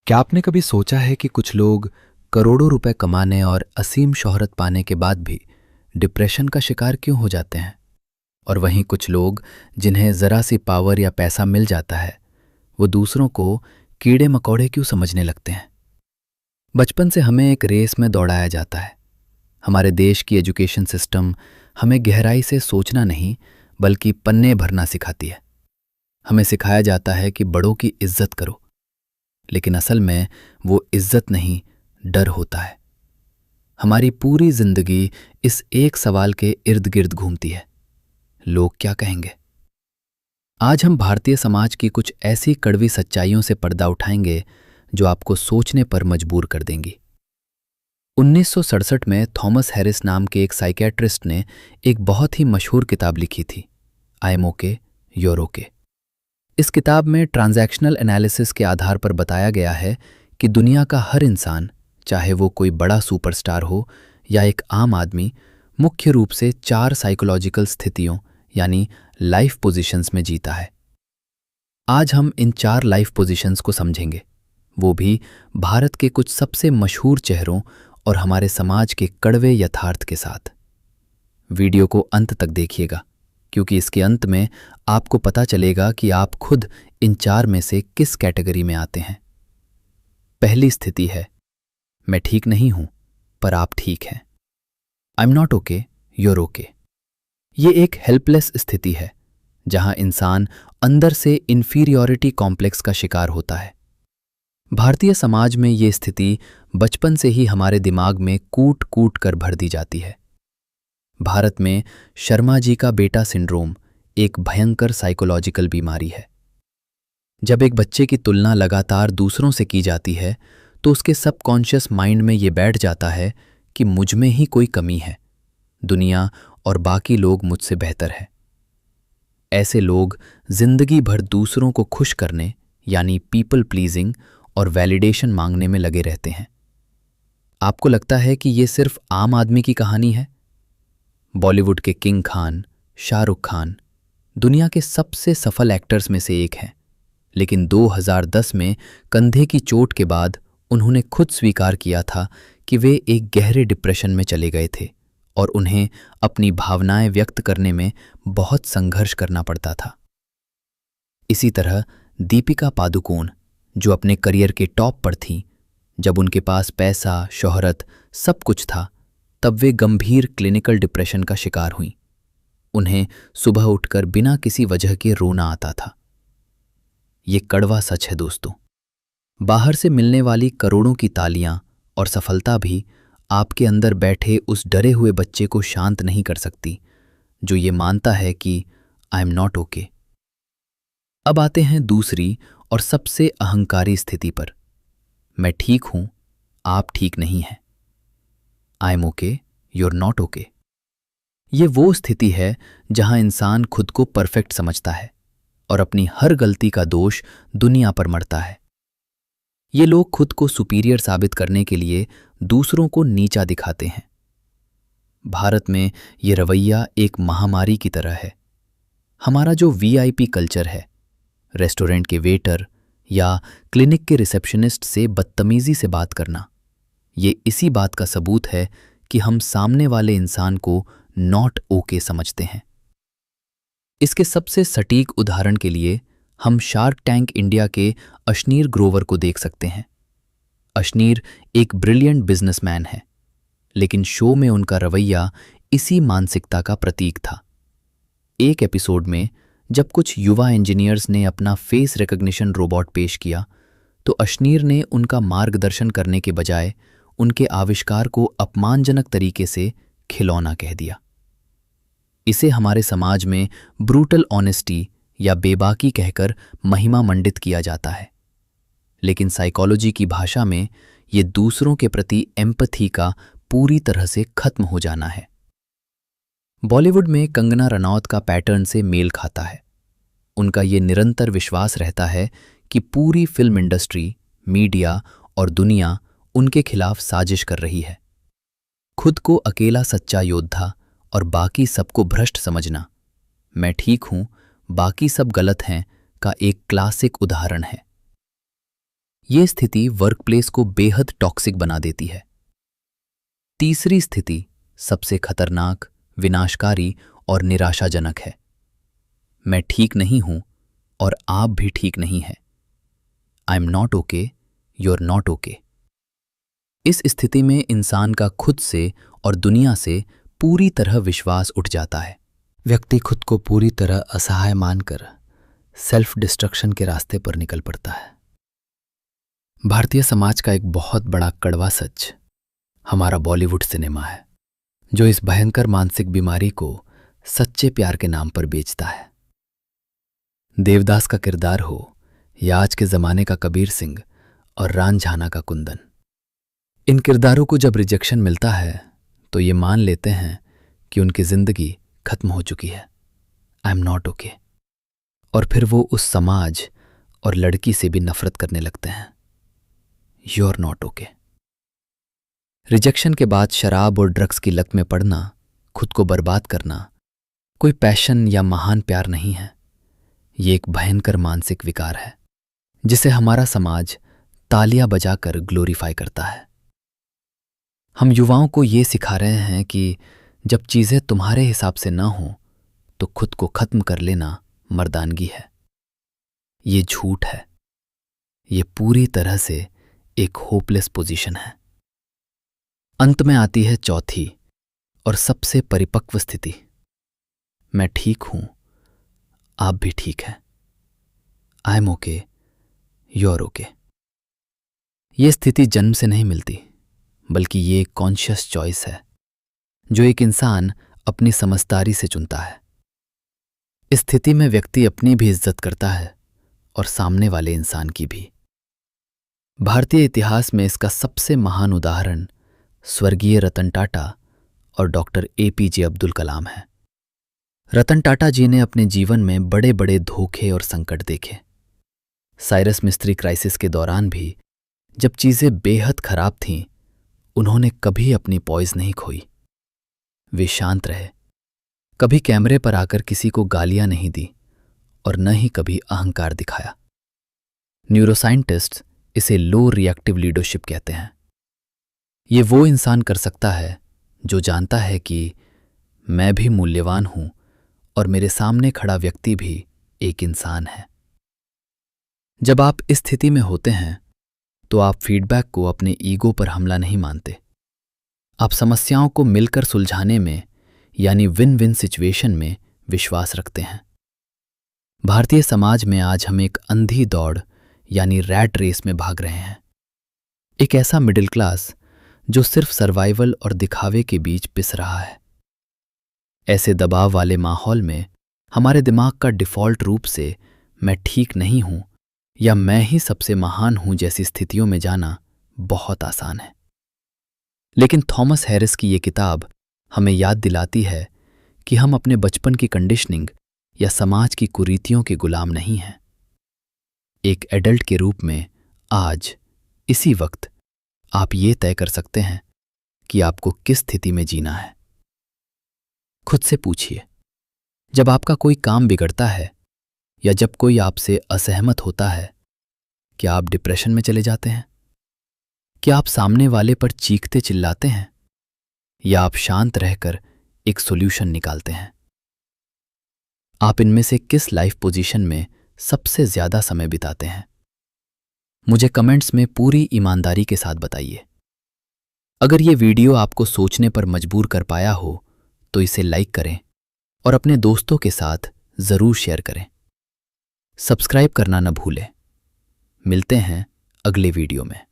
क्या आपने कभी सोचा है कि कुछ लोग करोड़ों रुपए कमाने और असीम शोहरत पाने के बाद भी डिप्रेशन का शिकार क्यों हो जाते हैं? और वहीं कुछ लोग जिन्हें जरा सी पावर या पैसा मिल जाता है, वो दूसरों को कीड़े मकोड़े क्यों समझने लगते हैं? बचपन से हमें एक रेस में दौड़ाया जाता है। हमारे देश की एजुकेशन सिस्टम हमें गहराई से सोचना नहीं, बल्कि पन्ने भरना सिखाती है। हमें सिखाया जाता है कि बड़ों की इज्जत करो, लेकिन असल में वो इज्जत नहीं, डर होता है। हमारी पूरी जिंदगी इस एक सवाल के इर्द गिर्द घूमती है, लोग क्या कहेंगे। आज हम भारतीय समाज की कुछ ऐसी कड़वी सच्चाइयों से पर्दा उठाएंगे जो आपको सोचने पर मजबूर कर देंगी। 1967 में थॉमस हैरिस नाम के एक साइकियाट्रिस्ट ने एक बहुत ही मशहूर किताब लिखी थी, आई एम ओके, यूर ओके। इस किताब में ट्रांजैक्शनल एनालिसिस के आधार पर बताया गया है कि दुनिया का हर इंसान, चाहे वो कोई बड़ा सुपरस्टार हो या एक आम आदमी, मुख्य रूप से 4 साइकोलॉजिकल स्थितियों यानी लाइफ पोजीशंस में जीता है। आज हम इन 4 लाइफ पोजीशंस को समझेंगे, वो भी भारत के कुछ सबसे मशहूर चेहरों और हमारे समाज के कड़वे यथार्थ के साथ। वीडियो को अंत तक देखिएगा, क्योंकि इसके अंत में आपको पता चलेगा कि आप खुद इन 4 में से किस कैटेगरी में आते हैं। पहली स्थिति है, मैं ठीक नहीं हूं पर आप ठीक हैं। I am not okay, you're okay. ये एक हेल्पलेस स्थिति है जहां इंसान अंदर से इंफीरियॉरिटी कॉम्प्लेक्स का शिकार होता है। भारतीय समाज में ये स्थिति बचपन से ही हमारे दिमाग में कूट कूट कर भर दी जाती है। भारत में शर्मा जी का बेटा सिंड्रोम एक भयंकर साइकोलॉजिकल बीमारी है। जब एक बच्चे की तुलना लगातार दूसरों से की जाती है, तो उसके सबकॉन्शियस माइंड में ये बैठ जाता है कि मुझ में ही कोई कमी है, दुनिया और बाकी लोग मुझसे बेहतर है। ऐसे लोग जिंदगी भर दूसरों को खुश करने यानी पीपल प्लीजिंग और वैलिडेशन मांगने में लगे रहते हैं। आपको लगता है कि ये सिर्फ आम आदमी की कहानी है? बॉलीवुड के किंग खान, शाहरुख खान दुनिया के सबसे सफल एक्टर्स में से एक हैं, लेकिन 2010 में कंधे की चोट के बाद उन्होंने खुद स्वीकार किया था कि वे एक गहरे डिप्रेशन में चले गए थे और उन्हें अपनी भावनाएं व्यक्त करने में बहुत संघर्ष करना पड़ता था। इसी तरह दीपिका पादुकोण, जो अपने करियर के टॉप पर थीं, जब उनके पास पैसा, शोहरत सब कुछ था, तब वे गंभीर क्लिनिकल डिप्रेशन का शिकार हुईं। उन्हें सुबह उठकर बिना किसी वजह के रोना आता था। ये कड़वा सच है दोस्तों। बाहर से मिलने वाली करोड़ों की तालियां और सफलता भी आपके अंदर बैठे उस डरे हुए बच्चे को शांत नहीं कर सकती, जो ये मानता है कि आई एम नॉट ओके। अब आते हैं दूसरी और सबसे अहंकारी स्थिति पर, मैं ठीक हूं, आप ठीक नहीं हैं। I am okay, you're not okay. ये वो स्थिति है जहां इंसान खुद को परफेक्ट समझता है और अपनी हर गलती का दोष दुनिया पर मढ़ता है। ये लोग खुद को सुपीरियर साबित करने के लिए दूसरों को नीचा दिखाते हैं। भारत में ये रवैया एक महामारी की तरह है। हमारा जो वीआईपी कल्चर है, रेस्टोरेंट के वेटर या क्लिनिक के रिसेप्शनिस्ट से बदतमीजी से बात करना, ये इसी बात का सबूत है कि हम सामने वाले इंसान को नॉट ओके समझते हैं। इसके सबसे सटीक उदाहरण के लिए हम शार्क टैंक इंडिया के अशनीर ग्रोवर को देख सकते हैं। अशनीर एक ब्रिलियंट बिजनेसमैन है, लेकिन शो में उनका रवैया इसी मानसिकता का प्रतीक था। एक एपिसोड में जब कुछ युवा इंजीनियर्स ने अपना फेस रिकॉग्निशन रोबोट पेश किया, तो अशनीर ने उनका मार्गदर्शन करने के बजाय उनके आविष्कार को अपमानजनक तरीके से खिलौना कह दिया। इसे हमारे समाज में ब्रूटल ऑनेस्टी या बेबाकी कहकर महिमा मंडित किया जाता है, लेकिन साइकोलॉजी की भाषा में ये दूसरों के प्रति एम्पैथी का पूरी तरह से खत्म हो जाना है। बॉलीवुड में कंगना रनौत का पैटर्न से मेल खाता है। उनका ये निरंतर विश्वास रहता है कि पूरी फिल्म इंडस्ट्री, मीडिया और दुनिया उनके खिलाफ साजिश कर रही है। खुद को अकेला सच्चा योद्धा और बाकी सबको भ्रष्ट समझना, मैं ठीक हूं, बाकी सब गलत हैं, का एक क्लासिक उदाहरण है। ये स्थिति वर्कप्लेस को बेहद टॉक्सिक बना देती है। तीसरी स्थिति सबसे खतरनाक, विनाशकारी और निराशाजनक है। मैं ठीक नहीं हूं और आप भी ठीक नहीं हैं। I am not okay, you are not okay. इस स्थिति में इंसान का खुद से और दुनिया से पूरी तरह विश्वास उठ जाता है। व्यक्ति खुद को पूरी तरह असहाय मानकर सेल्फ डिस्ट्रक्शन के रास्ते पर निकल पड़ता है। भारतीय समाज का एक बहुत बड़ा कड़वा सच हमारा बॉलीवुड सिनेमा है, जो इस भयंकर मानसिक बीमारी को सच्चे प्यार के नाम पर बेचता है। देवदास का किरदार हो या आज के जमाने का कबीर सिंह और रांझाना का कुंदन, इन किरदारों को जब रिजेक्शन मिलता है तो ये मान लेते हैं कि उनकी जिंदगी खत्म हो चुकी है। आई एम नॉट ओके। और फिर वो उस समाज और लड़की से भी नफरत करने लगते हैं। You are not okay. Rejection के बाद शराब और ड्रग्स की लत में पड़ना, खुद को बर्बाद करना कोई पैशन या महान प्यार नहीं है। ये एक भयंकर मानसिक विकार है जिसे हमारा समाज तालियां बजाकर ग्लोरीफाई करता है। हम युवाओं को ये सिखा रहे हैं कि जब चीजें तुम्हारे हिसाब से ना हो तो खुद को खत्म कर लेना मर्दानगी है। ये झूठ है। ये पूरी तरह से एक होपलेस पोजीशन है। अंत में आती है चौथी और सबसे परिपक्व स्थिति। मैं ठीक हूं, आप भी ठीक हैं। I am okay, you are okay. ये स्थिति जन्म से नहीं मिलती, बल्कि ये एक कॉन्शियस चॉइस है जो एक इंसान अपनी समझदारी से चुनता है। इस स्थिति में व्यक्ति अपनी भी इज्जत करता है और सामने वाले इंसान की भी। भारतीय इतिहास में इसका सबसे महान उदाहरण स्वर्गीय रतन टाटा और डॉक्टर APJ अब्दुल कलाम है। रतन टाटा जी ने अपने जीवन में बड़े बड़े धोखे और संकट देखे। साइरस मिस्त्री क्राइसिस के दौरान भी जब चीजें बेहद खराब थीं, उन्होंने कभी अपनी पॉइज नहीं खोई। वे शांत रहे, कभी कैमरे पर आकर किसी को गालियां नहीं दी और न ही कभी अहंकार दिखाया। न्यूरोसाइंटिस्ट इसे लो रिएक्टिव लीडरशिप कहते हैं। ये वो इंसान कर सकता है जो जानता है कि मैं भी मूल्यवान हूं और मेरे सामने खड़ा व्यक्ति भी एक इंसान है। जब आप इस स्थिति में होते हैं तो आप फीडबैक को अपने ईगो पर हमला नहीं मानते। आप समस्याओं को मिलकर सुलझाने में, यानी विन विन सिचुएशन में विश्वास रखते हैं। भारतीय समाज में आज हम एक अंधी दौड़ यानी रैट रेस में भाग रहे हैं। एक ऐसा मिडिल क्लास जो सिर्फ सर्वाइवल और दिखावे के बीच पिस रहा है। ऐसे दबाव वाले माहौल में हमारे दिमाग का डिफॉल्ट रूप से मैं ठीक नहीं हूं या मैं ही सबसे महान हूं जैसी स्थितियों में जाना बहुत आसान है। लेकिन थॉमस हैरिस की ये किताब हमें याद दिलाती है कि हम अपने बचपन की कंडीशनिंग या समाज की कुरीतियों के गुलाम नहीं हैं। एक एडल्ट के रूप में आज इसी वक्त आप ये तय कर सकते हैं कि आपको किस स्थिति में जीना है। खुद से पूछिए, जब आपका कोई काम बिगड़ता है या जब कोई आपसे असहमत होता है, क्या आप डिप्रेशन में चले जाते हैं? क्या आप सामने वाले पर चीखते चिल्लाते हैं या आप शांत रहकर एक सॉल्यूशन निकालते हैं? आप इनमें से किस लाइफ पोजीशन में सबसे ज्यादा समय बिताते हैं? मुझे कमेंट्स में पूरी ईमानदारी के साथ बताइए। अगर ये वीडियो आपको सोचने पर मजबूर कर पाया हो तो इसे लाइक करें और अपने दोस्तों के साथ जरूर शेयर करें। सब्सक्राइब करना न भूलें। मिलते हैं अगले वीडियो में।